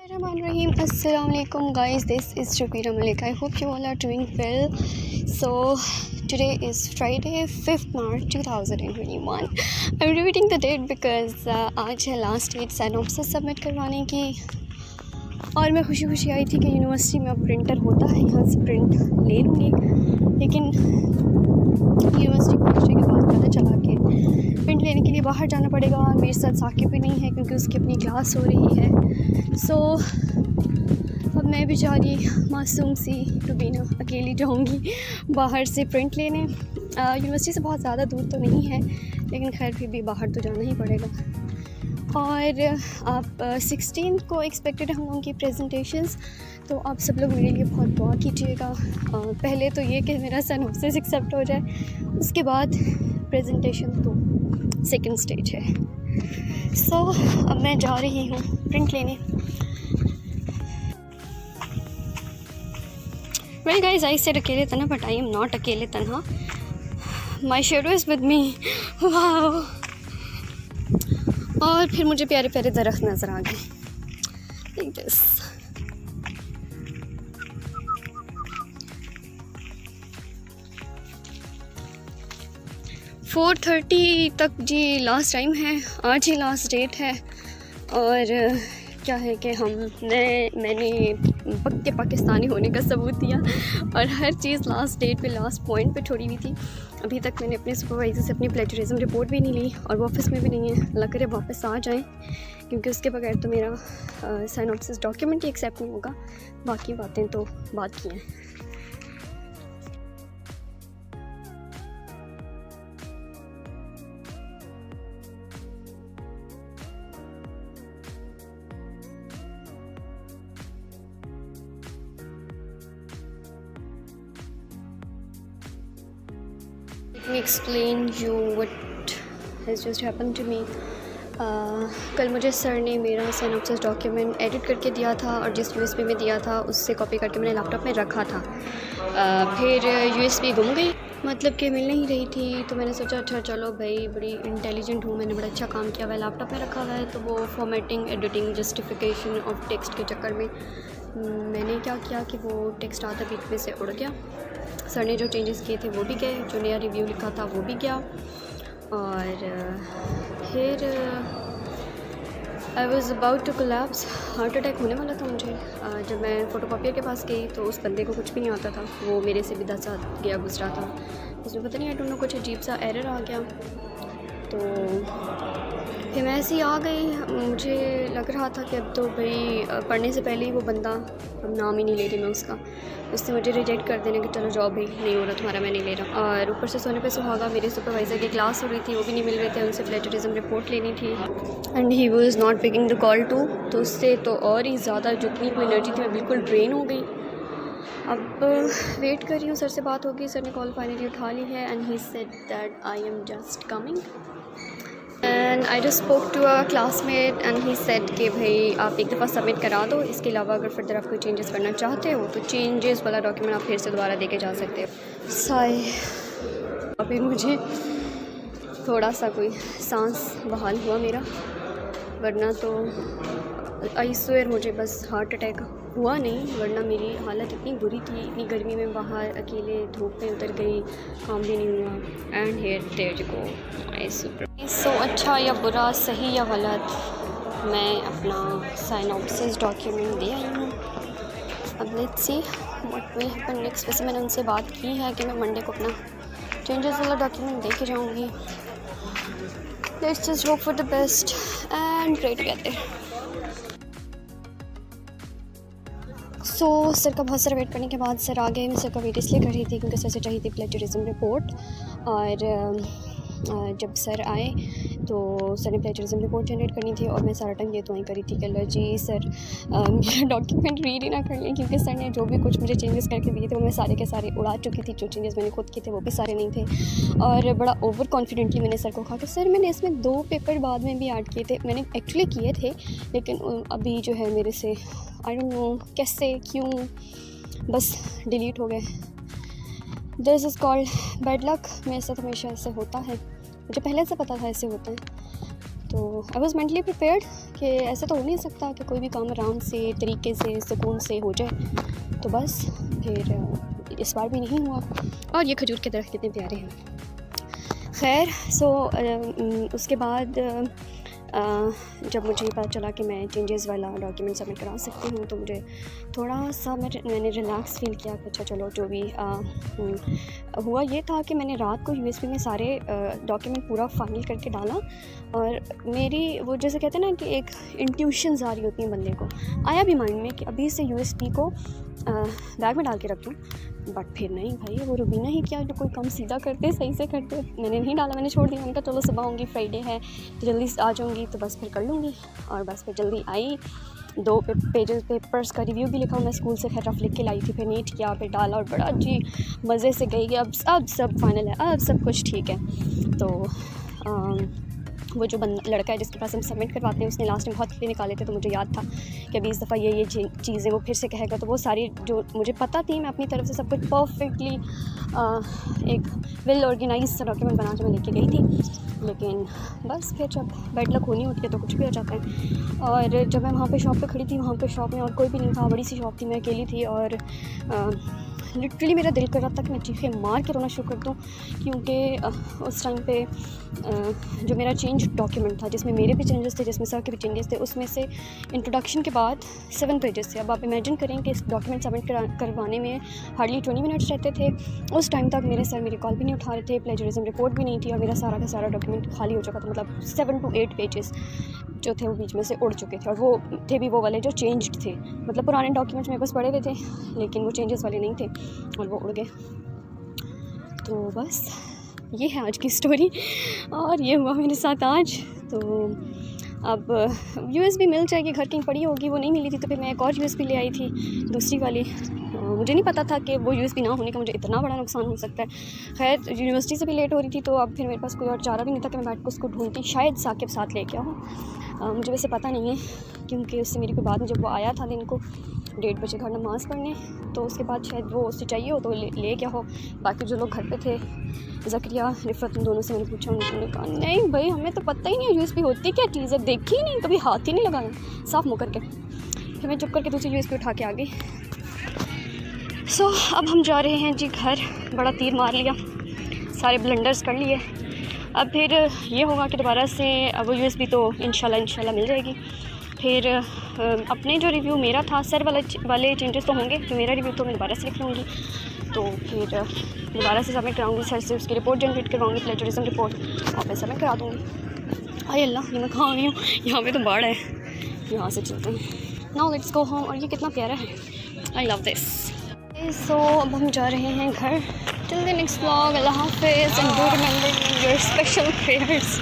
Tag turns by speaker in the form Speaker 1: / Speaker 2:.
Speaker 1: Bismillahirrahmanirrahim. Assalamualaikum guys, this is Shakira Malik. I hope you all are doing well. So today is Friday 5th March 2021. I'm repeating the date because आज है last date synopsis submit करवाने की और मैं खुशी खुशी आई थी कि यूनिवर्सिटी में अब प्रिंटर होता है, यहाँ से प्रिंट ले लूँगी। लेकिन यूनिवर्सिटी पहुँचने के बाद पता चला कि प्रिंट लेने के लिए बाहर जाना पड़ेगा। मेरे साथ साकिब भी नहीं है क्योंकि उसकी अपनी क्लास हो रही है। सो अब मैं बेचारी मासूम सी रुबीना अकेली जाऊंगी बाहर से प्रिंट लेने। यूनिवर्सिटी से बहुत ज़्यादा दूर तो नहीं है, लेकिन खैर फिर भी बाहर तो जाना ही पड़ेगा। और आप 16 को एक्सपेक्टेड है हम लोगों की प्रेजेंटेशंस, तो आप सब लोग मेरे लिए बहुत दुआ कीजिएगा। पहले तो ये कि मेरा साइनॉप्सिस एक्सेप्ट हो जाए, उसके बाद प्रेजेंटेशन तो सेकंड स्टेज है। सो अब मैं जा रही हूँ प्रिंट लेने। वेल गाइज, आई सेड अकेले तन्हा, बट आई एम नॉट अकेले तन्हा। माई शेडो इज़ विद मी। वाह! और फिर मुझे प्यारे प्यारे दरख्त नज़र आ गए, लाइक दिस। फोर 4:30 तक जी लास्ट टाइम है, आज ही लास्ट डेट है। और क्या है कि मैंने पक्के पाकिस्तानी होने का सबूत दिया और हर चीज़ लास्ट डेट पे, लास्ट पॉइंट पे छोड़ी हुई थी। अभी तक मैंने अपने सुपरवाइज़र से अपनी प्लेजरिज्म रिपोर्ट भी नहीं ली और वो ऑफिस में भी नहीं है। अल्लाह करे वापस आ जाएं, क्योंकि उसके बगैर तो मेरा साइनॉप्सिस डॉक्यूमेंट ही एक्सेप्ट नहीं होगा। बाकी बातें तो बात की हैं। Let me explain you what has just happened to me. कल मुझे सर ने मेरा साइनॉप्सिस डॉक्यूमेंट एडिट करके दिया था और जिस यूएसबी में दिया था उससे कॉपी करके मैंने लैपटॉप में रखा था। फिर यूएसबी गुम गई, मतलब कि मिल नहीं रही थी। तो मैंने सोचा अच्छा चलो भाई, बड़ी इंटेलिजेंट हूँ, मैंने बड़ा अच्छा काम किया हुआ है, लैपटॉप में रखा हुआ है। तो वो formatting, editing, justification of text के चक्कर में मैंने क्या किया कि वो टेक्स्ट आधा बीच में से उड़ गया। सर ने जो चेंजेस किए थे वो भी गए, जो नया रिव्यू लिखा था वो भी गया। और फिर I was about to collapse, heart attack होने वाला था मुझे। जब मैं फ़ोटोकॉपियर के पास गई तो उस बंदे को कुछ भी नहीं आता था, वो मेरे से भी 10 साल गया गुजरा था। उसमें पता नहीं, आई डोंट नो, कुछ अजीब सा एरर आ गया। तो फिर मैं ऐसे ही आ गई। मुझे लग रहा था कि अब तो भाई पढ़ने से पहले ही वो बंदा, अब नाम ही नहीं ले रही मैं उसने मुझे रिजेक्ट कर देने कि चलो जाओ भाई, नहीं हो रहा तुम्हारा, मैं नहीं ले रहा। और ऊपर से सोने पे सुहागा, मेरे सुपरवाइज़र की क्लास हो रही थी, वो भी नहीं मिल रहे थे, उनसे प्लेजरिज्म रिपोर्ट लेनी थी and he was not picking the call too. तो उससे तो और ही ज़्यादा जितनी कोई एनर्जी थी मैं बिल्कुल ड्रेन हो गई। अब वेट कर रही हूँ, सर से बात होगी। सर ने कॉल फाइनली उठा ली है and he said that I am just coming. And I just spoke to a classmate and he said कि भाई आप एक दफ़ा सबमिट करा दो, इसके अलावा अगर फर्दर आप कोई चेंजेस करना चाहते हो तो चेंजेस वाला डॉक्यूमेंट आप फिर से दोबारा दे के जा सकते हो। साय, फिर मुझे थोड़ा सा कोई सांस बहाल हुआ मेरा, वरना तो आई स्वेयर मुझे बस हार्ट अटैक हुआ नहीं, वरना मेरी हालत इतनी बुरी थी। इतनी गर्मी में बाहर अकेले धूप में उतर गई, काम भी नहीं हुआ। And here there you go my super. So अच्छा या बुरा, सही या गलत, मैं अपना साइनॉप्सिस डॉक्यूमेंट दे आई हूँ। अब let's see what will happen next. वैसे मैंने उनसे बात की है कि मैं मंडे को अपना चेंजेस वाला डॉक्यूमेंट दे के जाऊँगी। Let's just hope for the best and pray together. So sir का बहुत सारा वेट करने के बाद सर आ गए। मैं सर का वेट इसलिए कर रही थी क्योंकि सर से चाहिए थी प्लेजरिज्म रिपोर्ट। और जब सर आए तो सर ने प्लेजरिज्म रिपोर्ट जनरेट करनी थी और मैं सारा टाइम ये तो ही करी थी कि अल्लाह जी सर मेरा डॉक्यूमेंट रीड ही ना कर लें, क्योंकि सर ने जो भी कुछ मुझे चेंजेस करके दिए थे वो मैं सारे के सारे उड़ा चुकी थी। जो चेंजेस मैंने खुद किए थे वो भी सारे नहीं थे। और बड़ा ओवर कॉन्फिडेंटली मैंने सर को कहा कि सर मैंने इसमें 2 पेपर बाद में भी ऐड किए थे, मैंने एक्चुअली किए थे, लेकिन अभी जो है मेरे से आई डोंट नो कैसे क्यों बस डिलीट हो गए। This is called bad luck. मेरे साथ हमेशा ऐसे होता है, मुझे पहले से पता था ऐसे होता है। तो आई वॉज़ मेंटली प्रिपेयर्ड कि ऐसा तो हो नहीं सकता कि कोई भी काम आराम से तरीके से सुकून से हो जाए। तो बस फिर इस बार भी नहीं हुआ। और ये खजूर के दरख्त कितने प्यारे हैं। खैर उसके बाद जब मुझे पता चला कि मैं चेंजेस वाला डॉक्यूमेंट सबमिट करा सकती हूँ तो मुझे थोड़ा सा मैंने रिलैक्स फील किया कि अच्छा चलो जो भी हुआ ये था कि मैंने रात को यूएसबी में सारे डॉक्यूमेंट पूरा फाइनल करके डाला। और मेरी वो जैसे कहते हैं ना कि एक इंट्यूशंस आ रही होती हैं बंदे को, आया भी माइंड में कि अभी से यूएसबी को बैग में डाल के रख दूँ। बट फिर नहीं भाई, वो रुबीना ही क्या जो कोई काम सीधा करते सही से करते, मैंने नहीं डाला, मैंने छोड़ दिया। मैंने कहा चलो सुबह आऊँगी, फ्राइडे है तो जल्दी आ जाऊँगी तो बस फिर कर लूँगी। और बस फिर जल्दी आई, 2 पेपर्स का रिव्यू भी लिखा मैं स्कूल से, खैर रफ लिख के लाई थी, फिर नीट किया, फिर डाला और बड़ा जी मज़े से गई कि अब सब फाइनल है, अब सब कुछ ठीक है। तो वो जो लड़का है जिसके पास हम सबमिट करवाते हैं उसने लास्ट में बहुत क्लियर निकाले थे, तो मुझे याद था कि अभी इस दफ़ा ये चीज़ें वो फिर से कहेगा। तो वो सारी जो मुझे पता थी मैं अपनी तरफ से सब कुछ परफेक्टली एक वेल ऑर्गेनाइज सा डॉक्यूमेंट बना के मैं लेके गई थी। लेकिन बस फिर जब बैड लक होनी होती है तो कुछ भी हो जाता है। और जब मैं वहाँ पे शॉप पे खड़ी थी, वहाँ पे शॉप में और कोई भी नहीं था, बड़ी सी शॉप थी, मैं अकेली थी। और लिटरली मेरा दिल कर रहा था कि मैं चीखें मार के रोना शुरू कर दूँ, क्योंकि उस टाइम पे जो मेरा चेंज डॉक्यूमेंट था जिसमें मेरे भी चेंजेस थे, जिसमें सर के भी चेंजेस थे, उसमें से इंट्रोडक्शन के बाद 7 पेजेस थे। अब आप इमेजिन करें कि इस डॉक्यूमेंट सबमिट करवाने में हार्डली 20 मिनट्स रहते थे। उस टाइम तक मेरे सर मेरी कॉल भी नहीं उठा रहे थे, प्लेजरिज्म रिपोर्ट भी नहीं थी और मेरा सारा का सारा डॉक्यूमेंट खाली हो चुका था। मतलब 7 to 8 पेजेस जो थे वो बीच में से उड़ चुके थे, और वो थे भी वो वाले जो चेंज्ड थे। मतलब पुराने डॉक्यूमेंट्स मेरे पास पड़े हुए थे लेकिन वो चेंजेस वाले नहीं थे और वो उड़ गए। तो बस ये है आज की स्टोरी और ये हुआ मेरे साथ आज। तो अब यूएसबी मिल जाएगी, घर कहीं पड़ी होगी, वो नहीं मिली थी तो फिर मैं एक और यूएसबी ले आई थी, दूसरी वाली। मुझे नहीं पता था कि वो यूएसबी ना होने का मुझे इतना बड़ा नुकसान हो सकता है। खैर यूनिवर्सिटी से भी लेट हो रही थी तो अब फिर मेरे पास कोई और चारा भी नहीं था कि मैं बैठ कर उसको ढूंढती, शायद साकिब साथ लेके आऊँ। मुझे वैसे पता नहीं है क्योंकि उससे मेरी कोई बात नहीं, जब वो आया था दिन को 1:30 बजे घर नमाज़ पढ़ने, तो उसके बाद शायद वो उससे चाहिए हो तो ले गया हो। बाकी जो लोग घर पे थे, ज़करिया, रिफ़त, उन दोनों से मैंने पूछा, उन्होंने कहा नहीं भाई हमें तो पता ही नहीं है यूएसबी होती क्या चीज़ है, देखी ही नहीं, कभी हाथ ही नहीं लगाया, साफ मुँह करके। फिर मैं चुप करके दूसरी यूएसबी उठा के आ गई। अब हम जा रहे हैं जी घर, बड़ा तीर मार लिया, सारे ब्लंडर्स कर लिए। अब फिर ये होगा कि दोबारा से वो यूएसबी तो इंशाल्लाह मिल जाएगी। फिर अपने जो रिव्यू मेरा था सर वाले चेंजेस तो होंगे, जो मेरा रिव्यू तो मैं दोबारा से लिख लूँगी, तो फिर दोबारा से सबमिट कराऊँगी, सर से उसकी रिपोर्ट जनरेट करवाऊँगी, प्लेजरिज्म रिपोर्ट, और मैं सबमिट करा दूँगी। हाय अल्लाह, ये मैं कहाँ आई हूँ, यहाँ पे तो बाढ़ है, यहाँ से चलते हैं। Now let's go home. और ये कितना प्यारा है, आई लव दिस। सो अब हम जा रहे हैं घर। टिल द नेक्स्ट व्लॉग, अल्लाह हाफिज़ and do remember your special prayers.